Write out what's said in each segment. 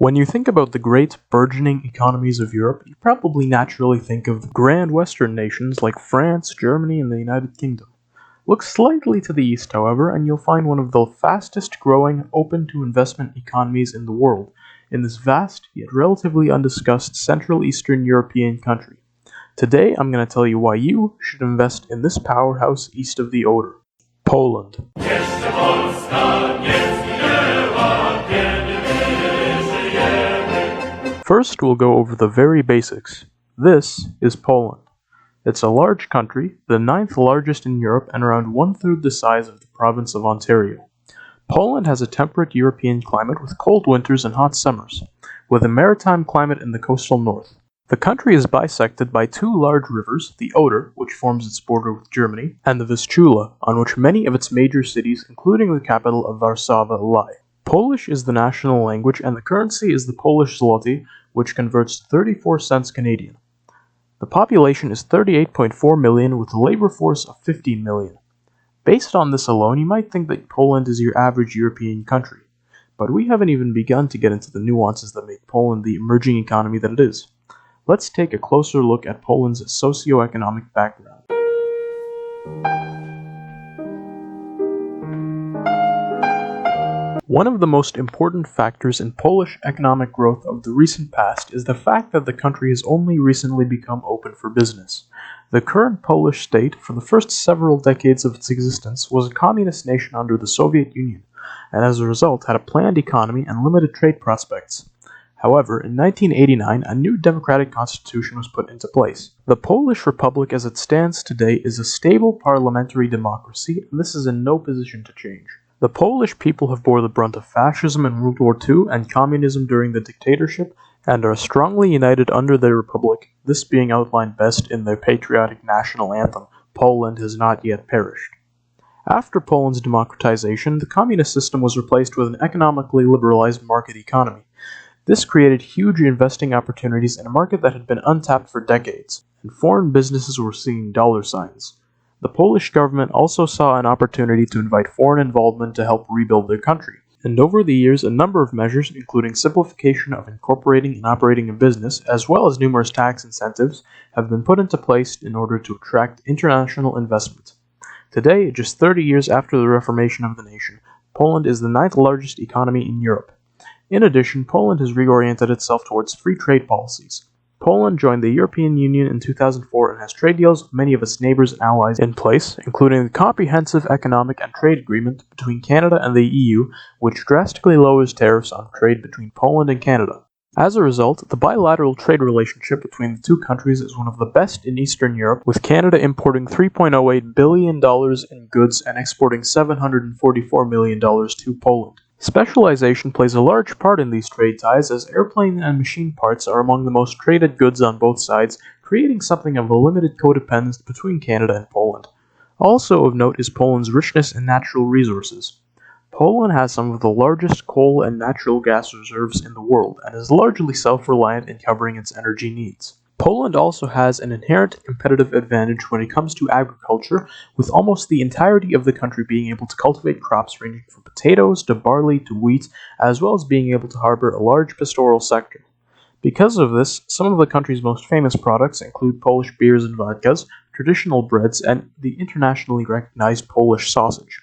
When you think about the great burgeoning economies of Europe, you probably naturally think of the grand Western nations like France, Germany, and the United Kingdom. Look slightly to the east, however, and you'll find one of the fastest growing, open to investment economies in the world, in this vast, yet relatively undiscussed Central Eastern European country. Today, I'm going to tell you why you should invest in this powerhouse east of the Oder, Poland. First, we'll go over the very basics. This is Poland. It's a large country, the 9th largest in Europe and around 1/3 the size of the province of Ontario. Poland has a temperate European climate with cold winters and hot summers, with a maritime climate in the coastal north. The country is bisected by two large rivers, the Oder, which forms its border with Germany, and the Vistula, on which many of its major cities, including the capital of Warsaw, lie. Polish is the national language, and the currency is the Polish zloty, which converts to 34 cents Canadian. The population is 38.4 million, with a labor force of 15 million. Based on this alone, you might think that Poland is your average European country, but we haven't even begun to get into the nuances that make Poland the emerging economy that it is. Let's take a closer look at Poland's socioeconomic background. One of the most important factors in Polish economic growth of the recent past is the fact that the country has only recently become open for business. The current Polish state, for the first several decades of its existence, was a communist nation under the Soviet Union, and as a result had a planned economy and limited trade prospects. However, in 1989, a new democratic constitution was put into place. The Polish Republic as it stands today is a stable parliamentary democracy, and this is in no position to change. The Polish people have bore the brunt of fascism in World War II and communism during the dictatorship, and are strongly united under the republic, this being outlined best in their patriotic national anthem, Poland has not yet perished. After Poland's democratization, the communist system was replaced with an economically liberalized market economy. This created huge investing opportunities in a market that had been untapped for decades, and foreign businesses were seeing dollar signs. The Polish government also saw an opportunity to invite foreign involvement to help rebuild their country, and over the years a number of measures, including simplification of incorporating and operating a business, as well as numerous tax incentives, have been put into place in order to attract international investment. Today, just 30 years after the reformation of the nation, Poland is the 9th largest economy in Europe. In addition, Poland has reoriented itself towards free trade policies. Poland joined the European Union in 2004 and has trade deals with many of its neighbors and allies in place, including the Comprehensive Economic and Trade Agreement between Canada and the EU, which drastically lowers tariffs on trade between Poland and Canada. As a result, the bilateral trade relationship between the two countries is one of the best in Eastern Europe, with Canada importing $3.08 billion in goods and exporting $744 million to Poland. Specialization plays a large part in these trade ties, as airplane and machine parts are among the most traded goods on both sides, creating something of a limited codependence between Canada and Poland. Also of note is Poland's richness in natural resources. Poland has some of the largest coal and natural gas reserves in the world, and is largely self-reliant in covering its energy needs. Poland also has an inherent competitive advantage when it comes to agriculture, with almost the entirety of the country being able to cultivate crops ranging from potatoes to barley to wheat, as well as being able to harbor a large pastoral sector. Because of this, some of the country's most famous products include Polish beers and vodkas, traditional breads, and the internationally recognized Polish sausage.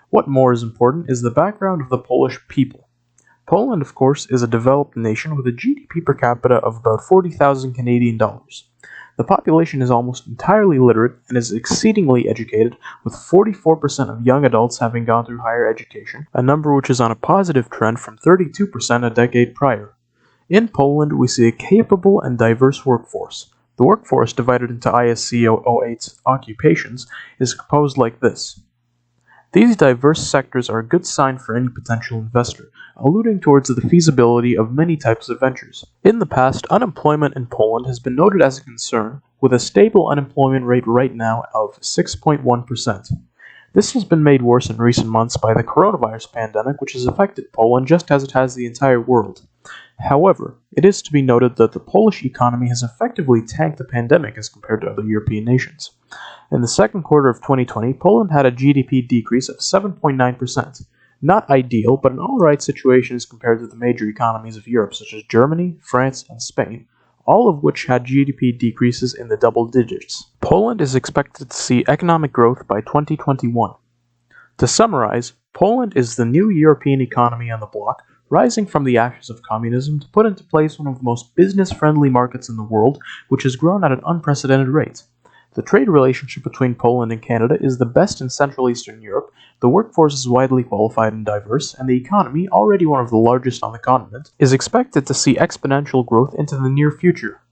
What more is important is the background of the Polish people. Poland, of course, is a developed nation with a GDP per capita of about 40,000 Canadian dollars. The population is almost entirely literate and is exceedingly educated, with 44% of young adults having gone through higher education, a number which is on a positive trend from 32% a decade prior. In Poland, we see a capable and diverse workforce. The workforce, divided into ISC 08 occupations, is composed like this. These diverse sectors are a good sign for any potential investor, alluding towards the feasibility of many types of ventures. In the past, unemployment in Poland has been noted as a concern, with a stable unemployment rate right now of 6.1%. This has been made worse in recent months by the coronavirus pandemic, which has affected Poland just as it has the entire world. However, it is to be noted that the Polish economy has effectively tanked the pandemic as compared to other European nations. In the second quarter of 2020, Poland had a GDP decrease of 7.9%. Not ideal, but an alright situation as compared to the major economies of Europe such as Germany, France, and Spain, all of which had GDP decreases in the double digits. Poland is expected to see economic growth by 2021. To summarize, Poland is the new European economy on the block, rising from the ashes of communism to put into place one of the most business-friendly markets in the world, which has grown at an unprecedented rate. The trade relationship between Poland and Canada is the best in Central Eastern Europe, the workforce is widely qualified and diverse, and the economy, already one of the largest on the continent, is expected to see exponential growth into the near future.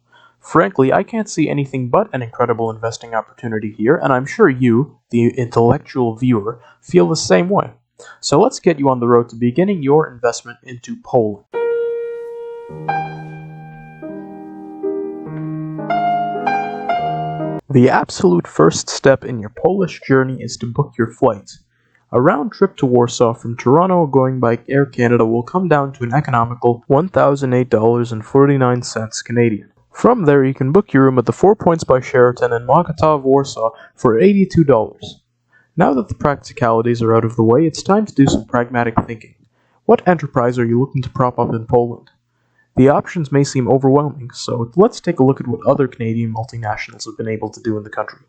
Frankly, I can't see anything but an incredible investing opportunity here, and I'm sure you, the intellectual viewer, feel the same way. So let's get you on the road to beginning your investment into Poland. The absolute first step in your Polish journey is to book your flight. A round trip to Warsaw from Toronto going by Air Canada will come down to an economical $1,008.49 Canadian. From there, you can book your room at the 4 Points by Sheraton in Mokotów, Warsaw for $82. Now that the practicalities are out of the way, it's time to do some pragmatic thinking. What enterprise are you looking to prop up in Poland? The options may seem overwhelming, so let's take a look at what other Canadian multinationals have been able to do in the country.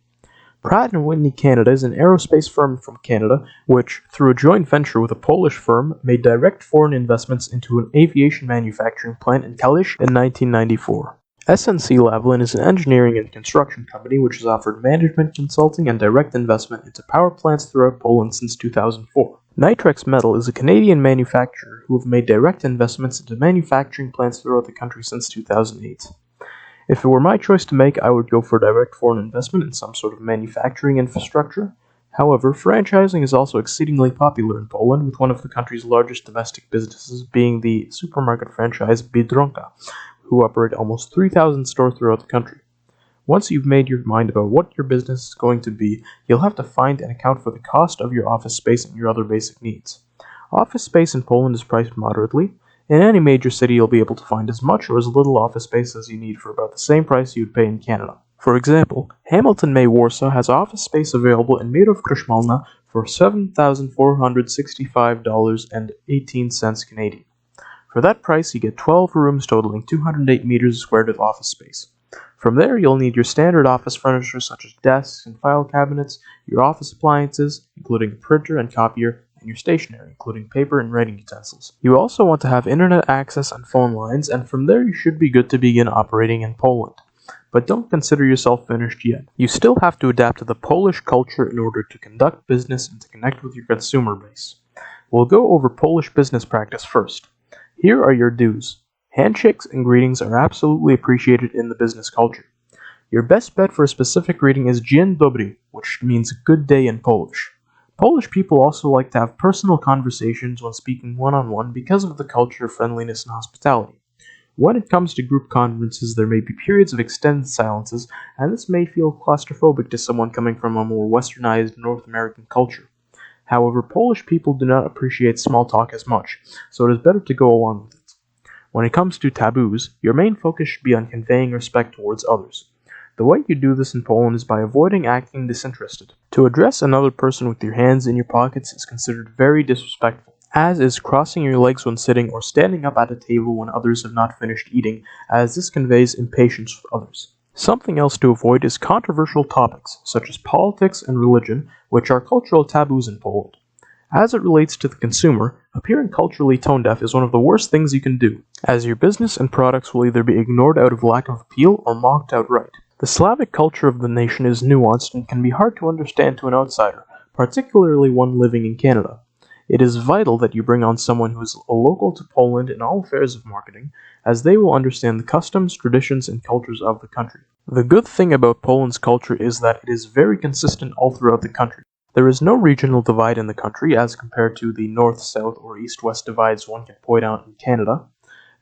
Pratt & Whitney Canada is an aerospace firm from Canada which, through a joint venture with a Polish firm, made direct foreign investments into an aviation manufacturing plant in Kalisz in 1994. SNC-Lavalin is an engineering and construction company which has offered management consulting and direct investment into power plants throughout Poland since 2004. Nitrex Metal is a Canadian manufacturer who have made direct investments into manufacturing plants throughout the country since 2008. If it were my choice to make, I would go for direct foreign investment in some sort of manufacturing infrastructure. However, franchising is also exceedingly popular in Poland, with one of the country's largest domestic businesses being the supermarket franchise Biedronka, who operate almost 3,000 stores throughout the country. Once you've made your mind about what your business is going to be, you'll have to find and account for the cost of your office space and your other basic needs. Office space in Poland is priced moderately. In any major city, you'll be able to find as much or as little office space as you need for about the same price you'd pay in Canada. For example, Hamilton May Warsaw has office space available in Mirów Krzemalna for $7,465.18 Canadian. For that price, you get 12 rooms totaling 208 meters squared of office space. From there, you'll need your standard office furniture such as desks and file cabinets, your office appliances, including a printer and copier, and your stationery, including paper and writing utensils. You also want to have internet access and phone lines, and from there you should be good to begin operating in Poland. But don't consider yourself finished yet. You still have to adapt to the Polish culture in order to conduct business and to connect with your consumer base. We'll go over Polish business practice first. Here are your dues. Handshakes and greetings are absolutely appreciated in the business culture. Your best bet for a specific greeting is Dzień dobry, which means good day in Polish. Polish people also like to have personal conversations when speaking one-on-one because of the culture of friendliness and hospitality. When it comes to group conferences, there may be periods of extended silences, and this may feel claustrophobic to someone coming from a more westernized North American culture. However, Polish people do not appreciate small talk as much, so it is better to go along with it. When it comes to taboos, your main focus should be on conveying respect towards others. The way you do this in Poland is by avoiding acting disinterested. To address another person with your hands in your pockets is considered very disrespectful, as is crossing your legs when sitting or standing up at a table when others have not finished eating, as this conveys impatience with others. Something else to avoid is controversial topics, such as politics and religion, which are cultural taboos in Poland. As it relates to the consumer, appearing culturally tone-deaf is one of the worst things you can do, as your business and products will either be ignored out of lack of appeal or mocked outright. The Slavic culture of the nation is nuanced and can be hard to understand to an outsider, particularly one living in Canada. It is vital that you bring on someone who is a local to Poland in all affairs of marketing, as they will understand the customs, traditions, and cultures of the country. The good thing about Poland's culture is that it is very consistent all throughout the country. There is no regional divide in the country as compared to the north-south or east-west divides one can point out in Canada.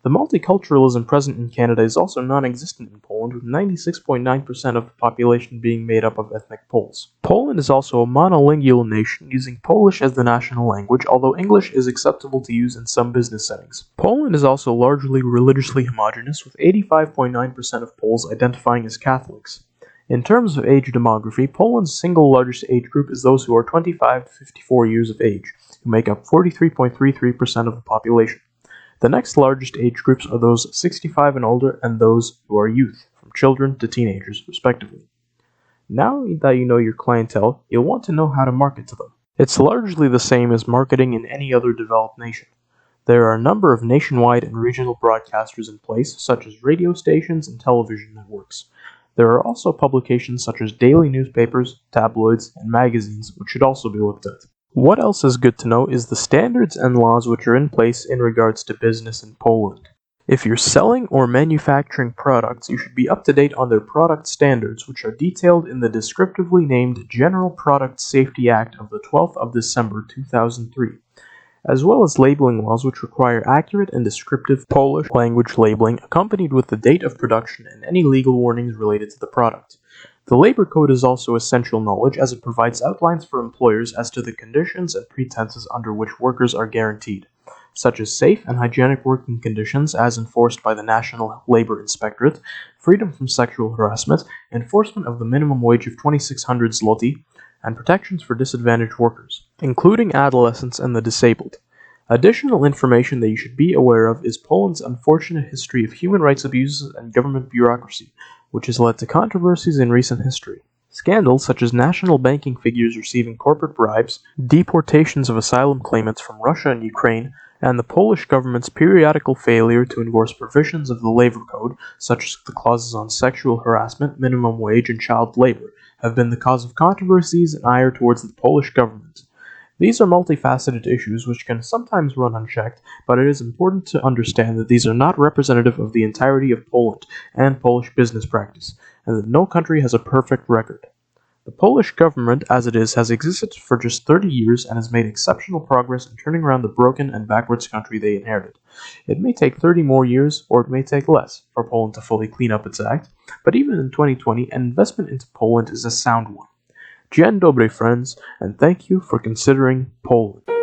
The multiculturalism present in Canada is also non-existent in Poland, with 96.9% of the population being made up of ethnic Poles. Poland is also a monolingual nation, using Polish as the national language, although English is acceptable to use in some business settings. Poland is also largely religiously homogeneous, with 85.9% of Poles identifying as Catholics. In terms of age demography, Poland's single largest age group is those who are 25 to 54 years of age, who make up 43.33% of the population. The next largest age groups are those 65 and older and those who are youth, from children to teenagers, respectively. Now that you know your clientele, you'll want to know how to market to them. It's largely the same as marketing in any other developed nation. There are a number of nationwide and regional broadcasters in place, such as radio stations and television networks. There are also publications such as daily newspapers, tabloids, and magazines, which should also be looked at. What else is good to know is the standards and laws which are in place in regards to business in Poland. If you're selling or manufacturing products, you should be up to date on their product standards, which are detailed in the descriptively named General Product Safety Act of the 12th of December 2003, as well as labeling laws which require accurate and descriptive Polish language labeling accompanied with the date of production and any legal warnings related to the product. The labor code is also essential knowledge as it provides outlines for employers as to the conditions and pretenses under which workers are guaranteed, such as safe and hygienic working conditions as enforced by the National Labor Inspectorate, freedom from sexual harassment, enforcement of the minimum wage of 2,600 zloty, and protections for disadvantaged workers, including adolescents and the disabled. Additional information that you should be aware of is Poland's unfortunate history of human rights abuses and government bureaucracy, which has led to controversies in recent history. Scandals such as national banking figures receiving corporate bribes, deportations of asylum claimants from Russia and Ukraine, and the Polish government's periodical failure to enforce provisions of the labor code, such as the clauses on sexual harassment, minimum wage, and child labor, have been the cause of controversies and ire towards the Polish government. These are multifaceted issues which can sometimes run unchecked, but it is important to understand that these are not representative of the entirety of Poland and Polish business practice, and that no country has a perfect record. The Polish government, as it is, has existed for just 30 years and has made exceptional progress in turning around the broken and backwards country they inherited. It may take 30 more years, or it may take less, for Poland to fully clean up its act, but even in 2020, an investment into Poland is a sound one. Dzień dobry, friends, and thank you for considering Poland.